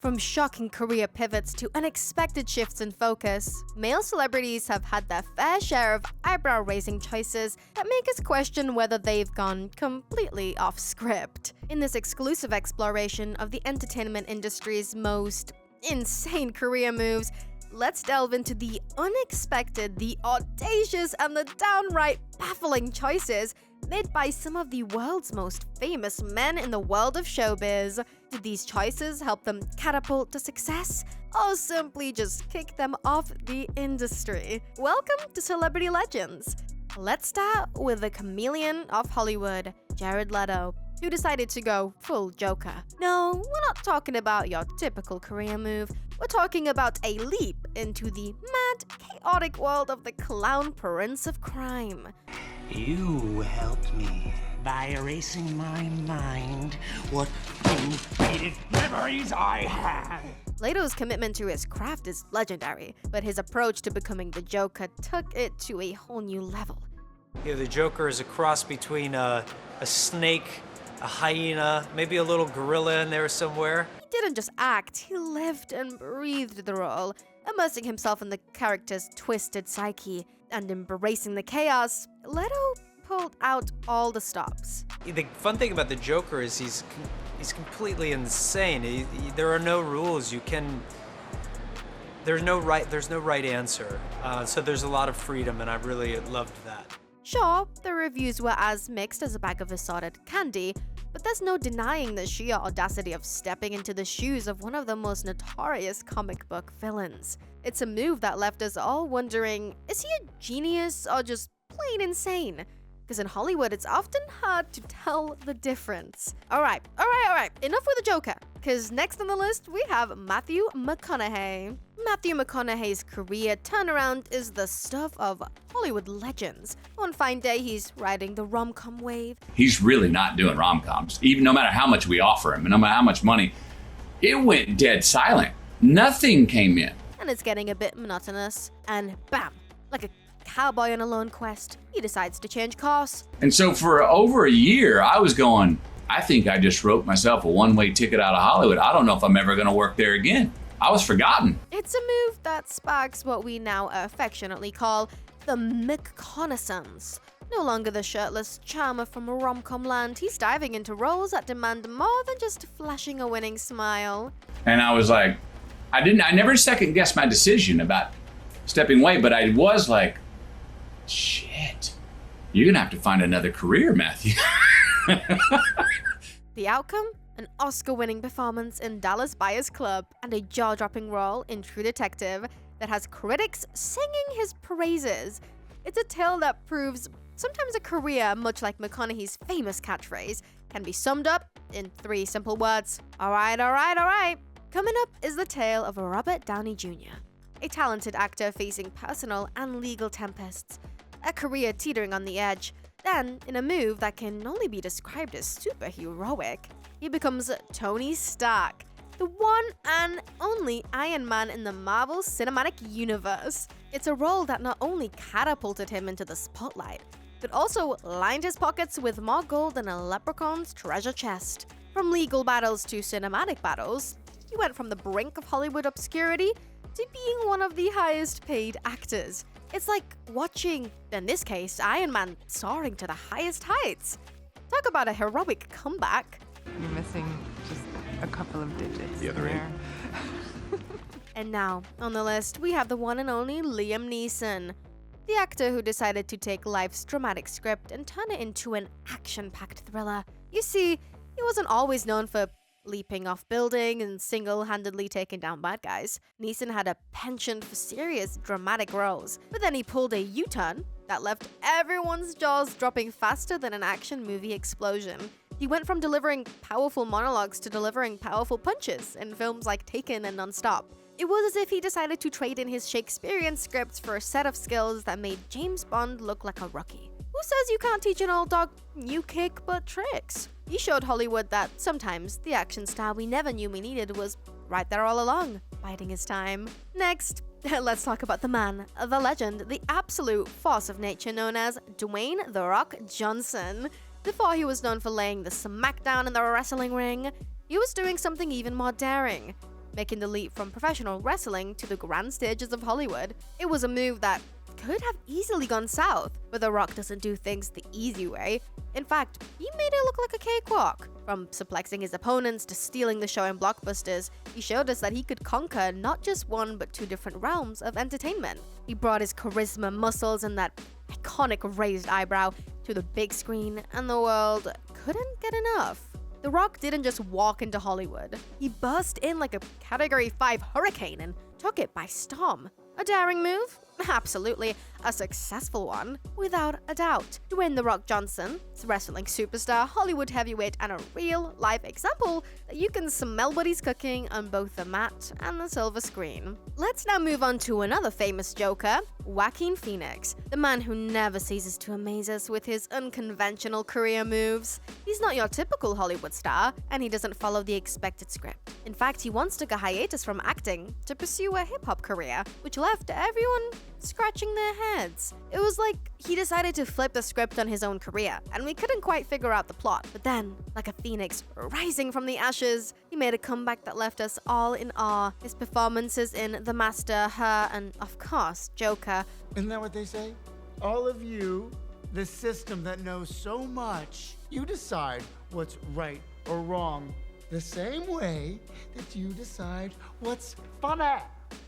From shocking career pivots to unexpected shifts in focus, male celebrities have had their fair share of eyebrow-raising choices that make us question whether they've gone completely off script. In this exclusive exploration of the entertainment industry's most insane career moves, let's delve into the unexpected, the audacious, and the downright baffling choices made by some of the world's most famous men in the world of showbiz. Did these choices help them catapult to success, or simply just kick them off the industry? Welcome to Celebrity Legends. Let's start with the chameleon of Hollywood, Jared Leto, who decided to go full Joker. No, we're not talking about your typical career move. We're talking about a leap into the mad, chaotic world of the clown prince of crime. You helped me by erasing my mind what unfaded memories I had. Leto's commitment to his craft is legendary, but his approach to becoming the Joker took it to a whole new level. Yeah, the Joker is a cross between a snake, a hyena, maybe a little gorilla in there somewhere. He didn't just act, he lived and breathed the role, immersing himself in the character's twisted psyche and embracing the chaos. Leto pulled out all the stops. The fun thing about the Joker is he's completely insane. There are no rules. There's no right answer. So there's a lot of freedom, and I really loved that. Sure, the reviews were as mixed as a bag of assorted candy, but there's no denying the sheer audacity of stepping into the shoes of one of the most notorious comic book villains. It's a move that left us all wondering, is he a genius or just plain insane? Because in Hollywood, it's often hard to tell the difference. All right, enough with the Joker, because next on the list, we have Matthew McConaughey. Matthew McConaughey's career turnaround is the stuff of Hollywood legends. One fine day, he's riding the rom-com wave. He's really not doing rom-coms. Even no matter how much we offer him, and no matter how much money, it went dead silent. Nothing came in. And it's getting a bit monotonous. And bam, like a cowboy on a lone quest, he decides to change course. And so for over a year, I was going, I think I just wrote myself a one-way ticket out of Hollywood. I don't know if I'm ever going to work there again. I was forgotten. It's a move that sparks what we now affectionately call the McConaissance. No longer the shirtless charmer from rom-com land, he's diving into roles that demand more than just flashing a winning smile. And I was like, I never second-guessed my decision about stepping away, but I was like, shit, you're going to have to find another career, Matthew. The outcome? An Oscar-winning performance in Dallas Buyers Club and a jaw-dropping role in True Detective that has critics singing his praises. It's a tale that proves sometimes a career, much like McConaughey's famous catchphrase, can be summed up in 3 simple words. All right. Coming up is the tale of Robert Downey Jr., a talented actor facing personal and legal tempests, a career teetering on the edge. Then, in a move that can only be described as superheroic, he becomes Tony Stark, the one and only Iron Man in the Marvel Cinematic Universe. It's a role that not only catapulted him into the spotlight, but also lined his pockets with more gold than a leprechaun's treasure chest. From legal battles to cinematic battles, he went from the brink of Hollywood obscurity to being one of the highest paid actors. It's like watching, in this case, Iron Man soaring to the highest heights. Talk about a heroic comeback. You're missing just a couple of digits. The other 8. And now, on the list, we have the one and only Liam Neeson, the actor who decided to take life's dramatic script and turn it into an action-packed thriller. You see, he wasn't always known for leaping off buildings and single-handedly taking down bad guys. Neeson had a penchant for serious, dramatic roles, but then he pulled a U-turn that left everyone's jaws dropping faster than an action movie explosion. He went from delivering powerful monologues to delivering powerful punches in films like Taken and Non-Stop. It was as if he decided to trade in his Shakespearean scripts for a set of skills that made James Bond look like a rookie. Who says you can't teach an old dog new kick butt tricks? He showed Hollywood that sometimes the action star we never knew we needed was right there all along, biding his time. Next, let's talk about the man, the legend, the absolute force of nature known as Dwayne "The Rock" Johnson. Before he was known for laying the smackdown in the wrestling ring, he was doing something even more daring. making the leap from professional wrestling to the grand stages of Hollywood. It was a move that could have easily gone south, but The Rock doesn't do things the easy way. In fact, he made it look like a cakewalk. From suplexing his opponents to stealing the show in blockbusters, he showed us that he could conquer not just one but two different realms of entertainment. He brought his charisma, muscles, and that iconic raised eyebrow to the big screen, and the world couldn't get enough. The Rock didn't just walk into Hollywood. He burst in like a Category 5 hurricane and took it by storm. A daring move? Absolutely. A successful one? Without a doubt. Dwayne "The Rock" Johnson, wrestling superstar, Hollywood heavyweight, and a real-life example that you can smell what he's cooking on both the mat and the silver screen. Let's now move on to another famous Joker, Joaquin Phoenix, the man who never ceases to amaze us with his unconventional career moves. He's not your typical Hollywood star, and he doesn't follow the expected script. In fact, he once took a hiatus from acting to pursue a hip-hop career, which left everyone scratching their heads. It was like he decided to flip the script on his own career, and we couldn't quite figure out the plot. But then, like a phoenix rising from the ashes, he made a comeback that left us all in awe. His performances in The Master, Her, and of course, Joker. Isn't that what they say? All of you, the system that knows so much, you decide what's right or wrong the same way that you decide what's funny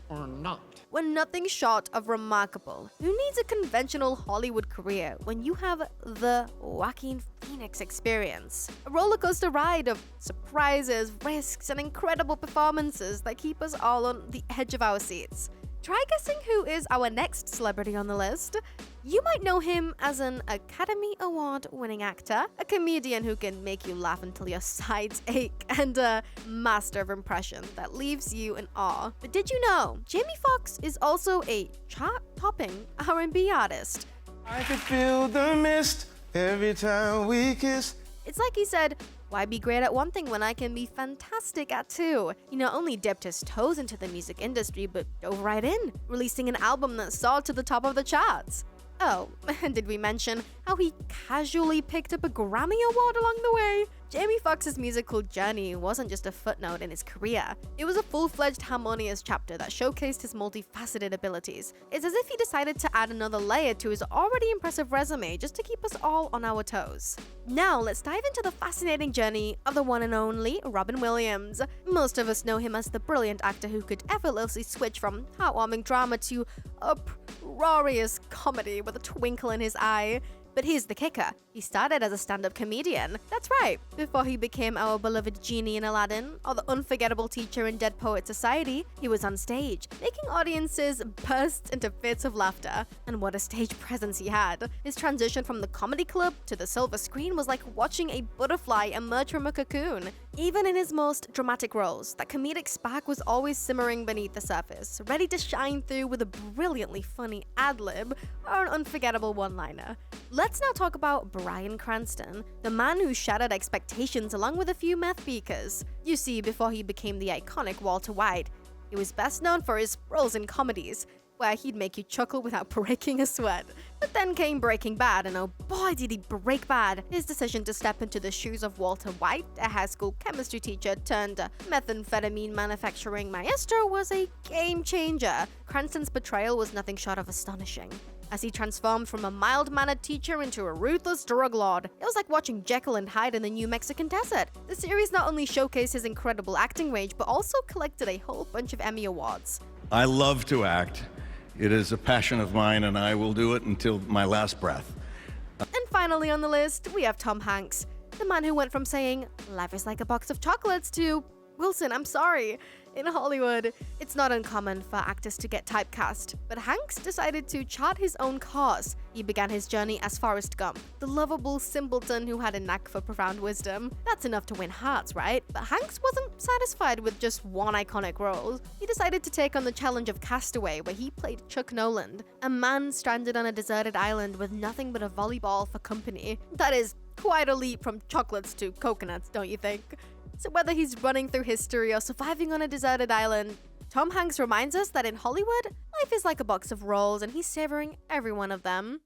or not. Were nothing short of remarkable. Who needs a conventional Hollywood career when you have the Joaquin Phoenix experience? A rollercoaster ride of surprises, risks, and incredible performances that keep us all on the edge of our seats. Try guessing who is our next celebrity on the list. You might know him as an Academy Award-winning actor, a comedian who can make you laugh until your sides ache, and a master of impression that leaves you in awe. But did you know Jamie Foxx is also a chart-topping R&B artist? I could feel the mist every time we kiss. It's like he said, why be great at one thing when I can be fantastic at two? He not only dipped his toes into the music industry, but dove right in, releasing an album that soared to the top of the charts. Oh, and did we mention how he casually picked up a Grammy Award along the way? Jamie Foxx's musical journey wasn't just a footnote in his career. It was a full-fledged harmonious chapter that showcased his multifaceted abilities. It's as if he decided to add another layer to his already impressive resume just to keep us all on our toes. Now, let's dive into the fascinating journey of the one and only Robin Williams. Most of us know him as the brilliant actor who could effortlessly switch from heartwarming drama to uproarious comedy with a twinkle in his eye. But here's the kicker. He started as a stand-up comedian. That's right. Before he became our beloved genie in Aladdin or the unforgettable teacher in Dead Poet Society, he was on stage, making audiences burst into fits of laughter. And what a stage presence he had. His transition from the comedy club to the silver screen was like watching a butterfly emerge from a cocoon. Even in his most dramatic roles, that comedic spark was always simmering beneath the surface, ready to shine through with a brilliantly funny ad-lib or an unforgettable one-liner. Let's now talk about Bryan Cranston, the man who shattered expectations along with a few meth beakers. You see, before he became the iconic Walter White, he was best known for his roles in comedies, where he'd make you chuckle without breaking a sweat. But then came Breaking Bad, and oh boy did he break bad. His decision to step into the shoes of Walter White, a high school chemistry teacher turned methamphetamine manufacturing maestro, was a game changer. Cranston's portrayal was nothing short of astonishing, as he transformed from a mild-mannered teacher into a ruthless drug lord. It was like watching Jekyll and Hyde in the New Mexican desert. The series not only showcased his incredible acting range, but also collected a whole bunch of Emmy Awards. I love to act. It is a passion of mine, and I will do it until my last breath. And finally on the list, we have Tom Hanks, the man who went from saying, "Life is like a box of chocolates" to, "Wilson, I'm sorry." In Hollywood, it's not uncommon for actors to get typecast, but Hanks decided to chart his own course. He began his journey as Forrest Gump, the lovable simpleton who had a knack for profound wisdom. That's enough to win hearts, right? But Hanks wasn't satisfied with just one iconic role. He decided to take on the challenge of Castaway, where he played Chuck Noland, a man stranded on a deserted island with nothing but a volleyball for company. That is quite a leap from chocolates to coconuts, don't you think? So whether he's running through history or surviving on a deserted island, Tom Hanks reminds us that in Hollywood, life is like a box of rolls and he's savoring every one of them.